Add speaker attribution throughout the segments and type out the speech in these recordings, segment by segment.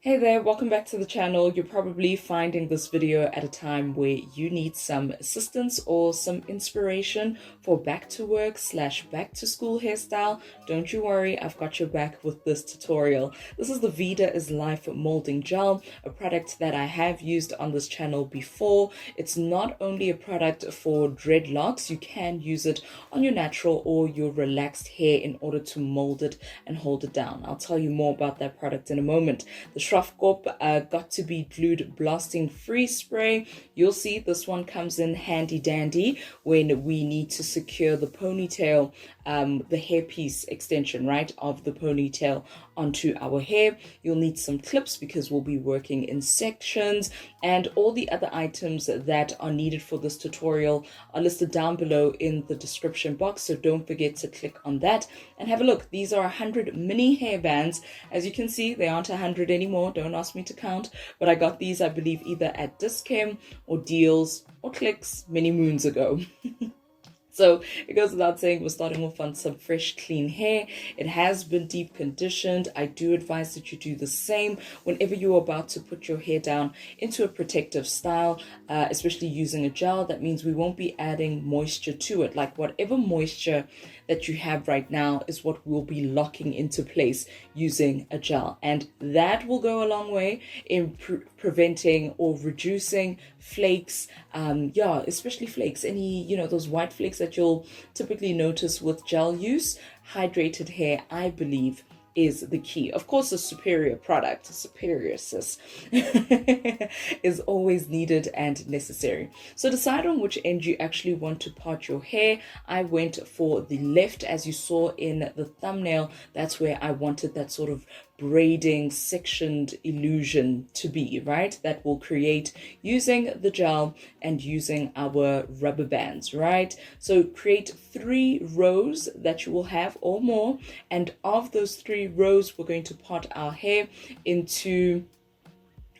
Speaker 1: Hey there, welcome back to the channel. You're probably finding this video at a time where you need some assistance or some inspiration for back to work / back to school hairstyle. Don't you worry, I've got your back with this tutorial. This is the Vida is Life Molding Gel, a product that I have used on this channel before. It's not only a product for dreadlocks, you can use it on your natural or your relaxed hair in order to mold it and hold it down. I'll tell you more about that product in a moment. The Schroffkop got to be glued blasting free spray. You'll see this one comes in handy dandy when we need to secure the ponytail, the hairpiece extension, right, of the ponytail onto our hair. You'll need some clips because we'll be working in sections, and all the other items that are needed for this tutorial are listed down below in the description box, so don't forget to click on that and have a look. These are 100 mini hair bands. As you can see, they aren't 100 anymore. Don't ask me to count, but I got these, I believe, either at Dischem or Deals or Clicks many moons ago. So it goes without saying, we're starting off on some fresh, clean hair. It has been deep conditioned. I do advise that you do the same whenever you're about to put your hair down into a protective style, especially using a gel. That means we won't be adding moisture to it. Like whatever moisture that you have right now is what we'll be locking into place using a gel. And that will go a long way in preventing or reducing flakes, especially flakes, any, those white flakes that you'll typically notice with gel use. Hydrated hair, I believe, is the key. Of course, a superior product, a superior sis, is always needed and necessary. So decide on which end you actually want to part your hair. I went for the left, as you saw in the thumbnail. That's where I wanted that sort of braiding sectioned illusion to be, right? That will create using the gel and using our rubber bands, right? So create 3 rows that you will have or more, and of those 3 rows we're going to part our hair into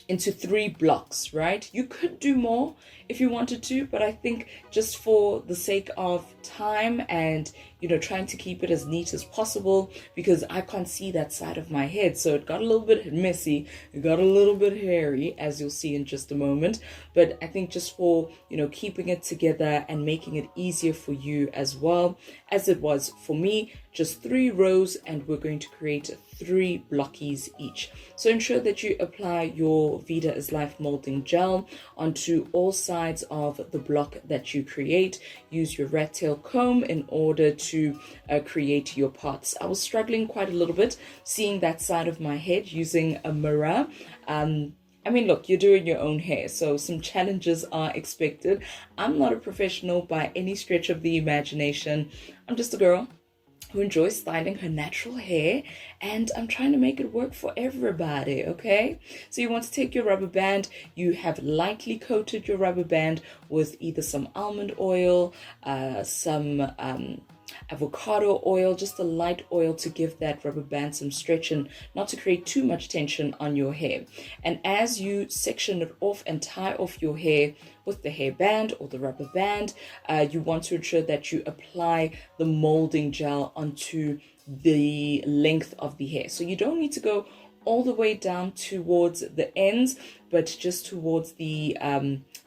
Speaker 1: 3 blocks, right? You could do more if you wanted to, but I think just for the sake of time and trying to keep it as neat as possible, because I can't see that side of my head, so it got a little bit messy, it got a little bit hairy, as you'll see in just a moment. But I think just for keeping it together and making it easier for you as well as it was for me, just 3 rows, and we're going to create 3 blockies each. So ensure that you apply your Vida is Life molding gel onto all sides of the block that you create. Use your rat tail comb in order to create your parts. I was struggling quite a little bit seeing that side of my head using a mirror. I mean, look, you're doing your own hair, so some challenges are expected. I'm not a professional by any stretch of the imagination. I'm just a girl who enjoys styling her natural hair, and I'm trying to make it work for everybody, okay? So you want to take your rubber band. You have lightly coated your rubber band with either some almond oil, some avocado oil, just a light oil to give that rubber band some stretch and not to create too much tension on your hair. And as you section it off and tie off your hair with the hairband or the rubber band, you want to ensure that you apply the molding gel onto the length of the hair. So you don't need to go all the way down towards the ends, but just towards the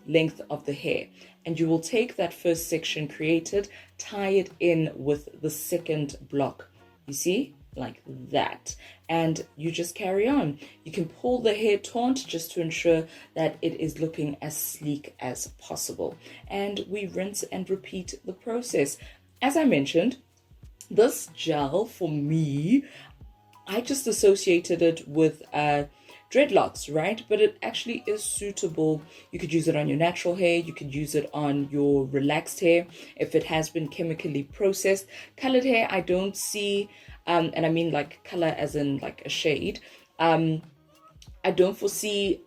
Speaker 1: length of the hair. And you will take that first section created, tie it in with the second block, you see, like that, and you just carry on. You can pull the hair taunt just to ensure that it is looking as sleek as possible, and we rinse and repeat the process. As I mentioned, this gel, for me, I just associated it with dreadlocks, right? But it actually is suitable. You could use it on your natural hair. You could use it on your relaxed hair if it has been chemically processed. Colored hair, I don't see, and I mean like color as in like a shade. I don't foresee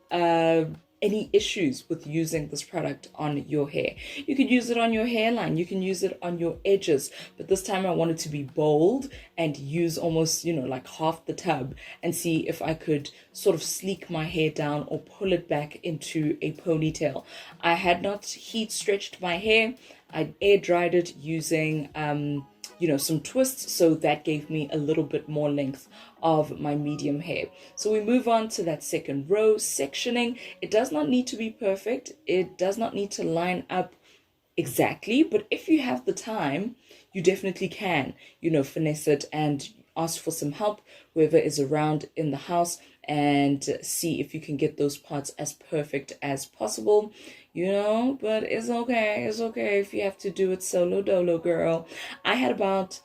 Speaker 1: any issues with using this product on your hair. You could use it on your hairline, you can use it on your edges, but this time I wanted to be bold and use almost, like half the tub and see if I could sort of sleek my hair down or pull it back into a ponytail. I had not heat stretched my hair. I air dried it using some twists. So that gave me a little bit more length of my medium hair. So we move on to that second row, sectioning. It does not need to be perfect. It does not need to line up exactly, but if you have the time, you definitely can, finesse it and ask for some help, whoever is around in the house, and see if you can get those parts as perfect as possible, but it's okay. It's okay if you have to do it solo dolo, girl. I had about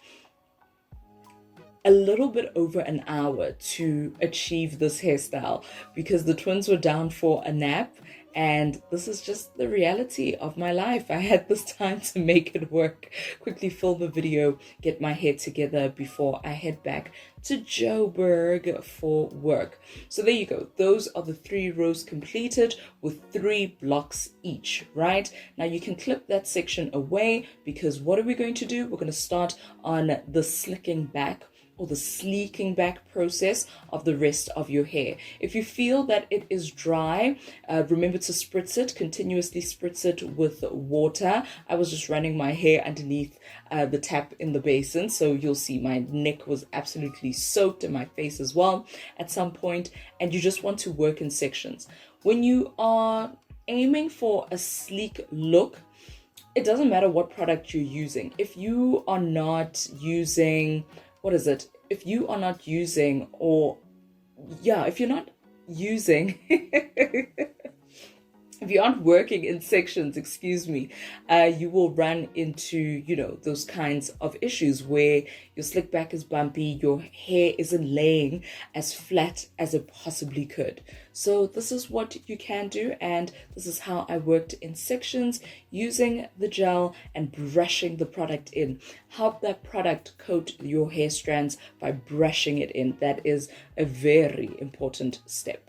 Speaker 1: a little bit over an hour to achieve this hairstyle because the twins were down for a nap, and this is just the reality of my life. I had this time to make it work, quickly film a video, get my hair together before I head back to Joburg for work. So there you go. Those are the 3 rows completed with 3 blocks each, right? Now you can clip that section away because what are we going to do? We're going to start on the slicking back or the sleeking back process of the rest of your hair. If you feel that it is dry, remember to spritz it, continuously spritz it with water. I was just running my hair underneath the tap in the basin, so you'll see my neck was absolutely soaked and my face as well at some point, and you just want to work in sections. When you are aiming for a sleek look, it doesn't matter what product you're using. If you are not using if you are not using, if you're not using, if you aren't working in sections, you will run into, those kinds of issues where your slick back is bumpy, your hair isn't laying as flat as it possibly could. So this is what you can do, and this is how I worked in sections, using the gel and brushing the product in. Help that product coat your hair strands by brushing it in. That is a very important step.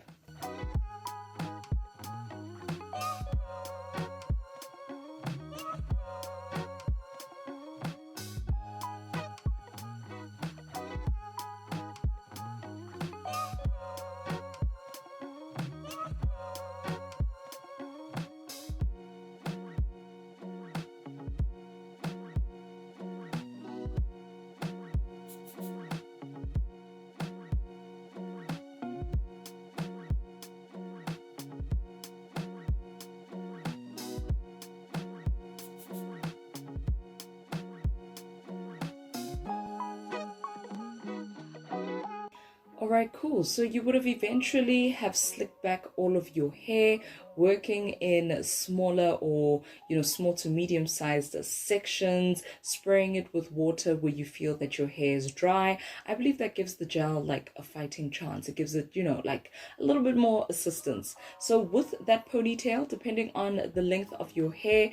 Speaker 1: All right, cool. So you would have eventually have slicked back all of your hair, working in smaller or, small to medium sized sections, spraying it with water where you feel that your hair is dry. I believe that gives the gel like a fighting chance. It gives it, like a little bit more assistance. So with that ponytail, depending on the length of your hair,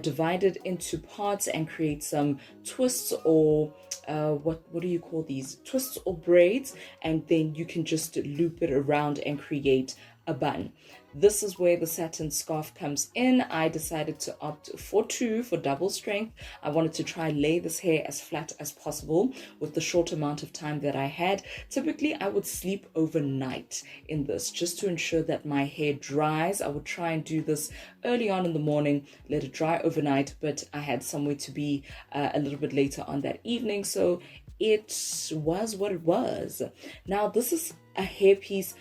Speaker 1: divide it into parts and create some twists or what do you call these? Twists or braids, and then you can just loop it around and create a bun. This is where the satin scarf comes in. I decided to opt for 2 for double strength. I wanted to try lay this hair as flat as possible with the short amount of time that I had. Typically, I would sleep overnight in this just to ensure that my hair dries. I would try and do this early on in the morning, let it dry overnight, but I had somewhere to be a little bit later on that evening, so it was what it was. Now, this is a hairpiece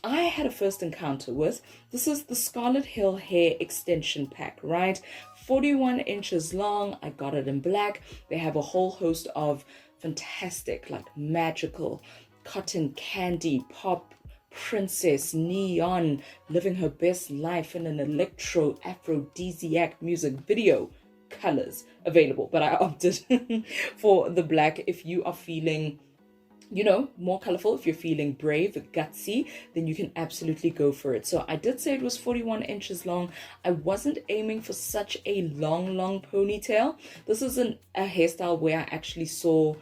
Speaker 1: I had a first encounter with. This is the Scarlet Hill Hair Extension Pack, right? 41 inches long. I got it in black. They have a whole host of fantastic, like magical, cotton candy, pop, princess, neon, living her best life in an electro aphrodisiac music video colors available. But I opted for the black. If you are feeling more colorful, if you're feeling brave, gutsy, then you can absolutely go for it. So I did say it was 41 inches long. I wasn't aiming for such a long ponytail. This isn't a hairstyle where I actually saw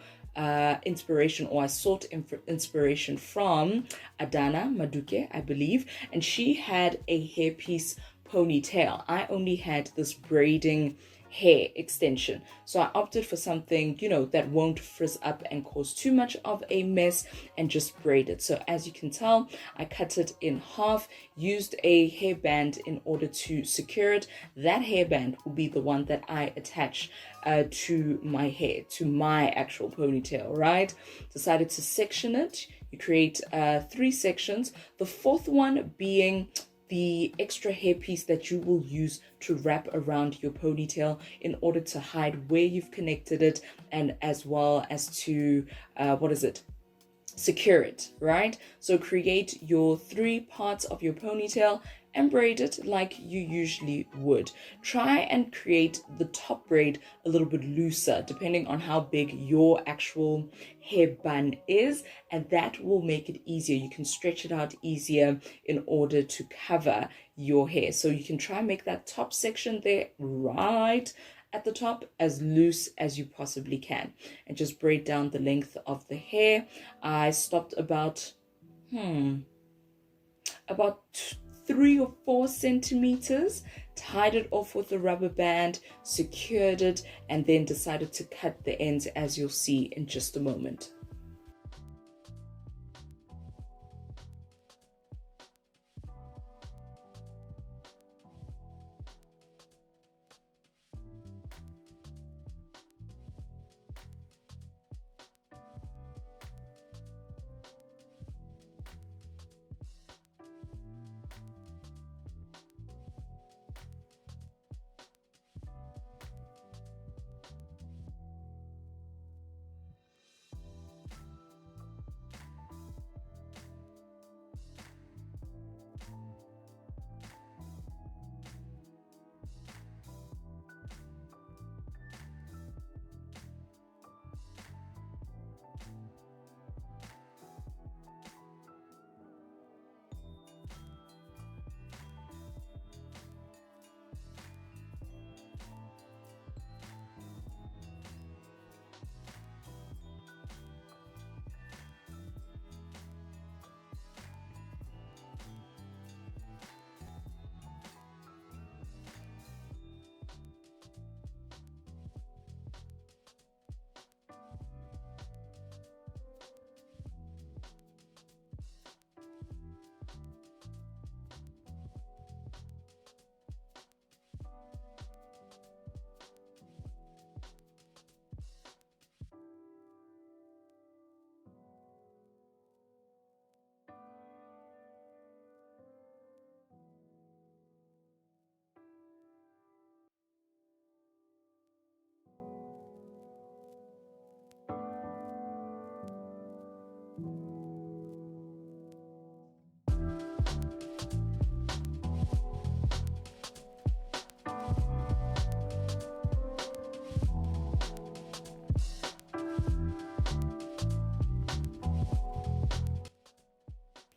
Speaker 1: inspiration, or I sought inspiration from Adana Maduke, I believe, and she had a hairpiece ponytail. I only had this braiding hair extension. So I opted for something, that won't frizz up and cause too much of a mess, and just braid it. So as you can tell, I cut it in half, used a hairband in order to secure it. That hairband will be the one that I attach to my hair, to my actual ponytail, right? Decided to section it. You create 3 sections, the 4th one being the extra hairpiece that you will use to wrap around your ponytail in order to hide where you've connected it, and as well as to secure it, right? So create your 3 parts of your ponytail and braid it like you usually would. Try and create the top braid a little bit looser depending on how big your actual hair bun is, and that will make it easier. You can stretch it out easier in order to cover your hair. So you can try and make that top section there right at the top as loose as you possibly can, and just braid down the length of the hair. I stopped about 3 or 4 centimeters, tied it off with a rubber band, secured it, and then decided to cut the ends, as you'll see in just a moment.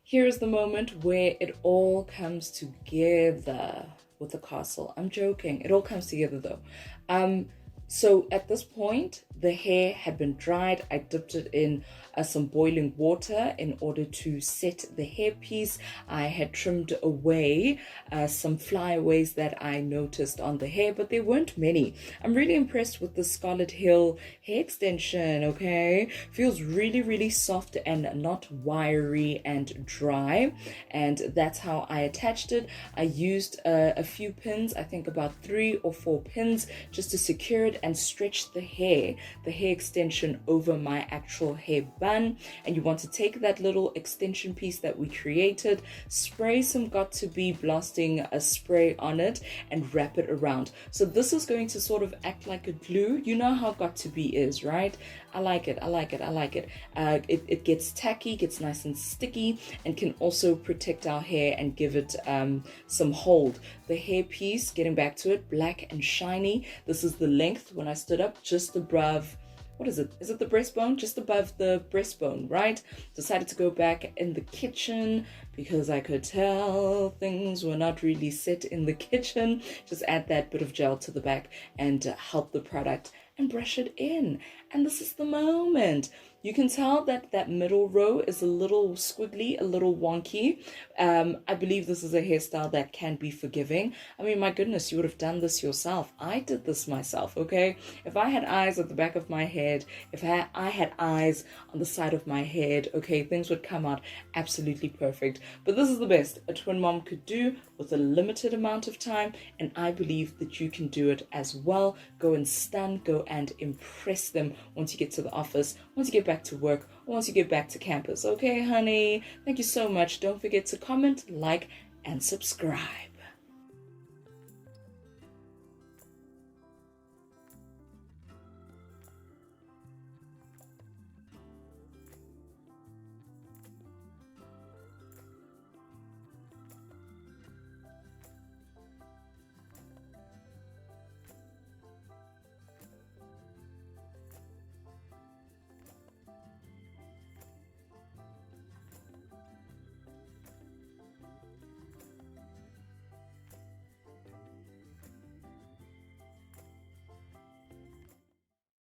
Speaker 1: Here is the moment where it all comes together with the castle. I'm joking. It all comes together though. So at this point, the hair had been dried. I dipped it in some boiling water in order to set the hairpiece. I had trimmed away some flyaways that I noticed on the hair, but there weren't many. I'm really impressed with the Scarlet Hill hair extension, okay? Feels really, really soft and not wiry and dry. And that's how I attached it. I used a few pins, I think about 3 or 4 pins, just to secure it and stretch the hair extension over my actual hair bun. And you want to take that little extension piece that we created, spray some Got To Be blasting a spray on it, and wrap it around. So this is going to sort of act like a glue. You know how Got To Be is, right? I like it. It gets tacky, gets nice and sticky, and can also protect our hair and give it some hold. The hair piece, getting back to it, black and shiny. This is the length when I stood up, just above, what is it? Is it the breastbone? Just above the breastbone, right? Decided to go back in the kitchen because I could tell things were not really set in the kitchen. Just add that bit of gel to the back and help the product and brush it in. And this is the moment. You can tell that that middle row is a little squiggly, a little wonky. I believe this is a hairstyle that can be forgiving. I mean, my goodness, you would have done this yourself. I did this myself, okay? If I had eyes at the back of my head, if I had eyes on the side of my head, okay, things would come out absolutely perfect. But this is the best a twin mom could do with a limited amount of time, and I believe that you can do it as well. Go and stun, go and impress them once you get to the office, once you get back to work, or once you get back to campus. Okay, honey? Thank you so much. Don't forget to comment, like, and subscribe.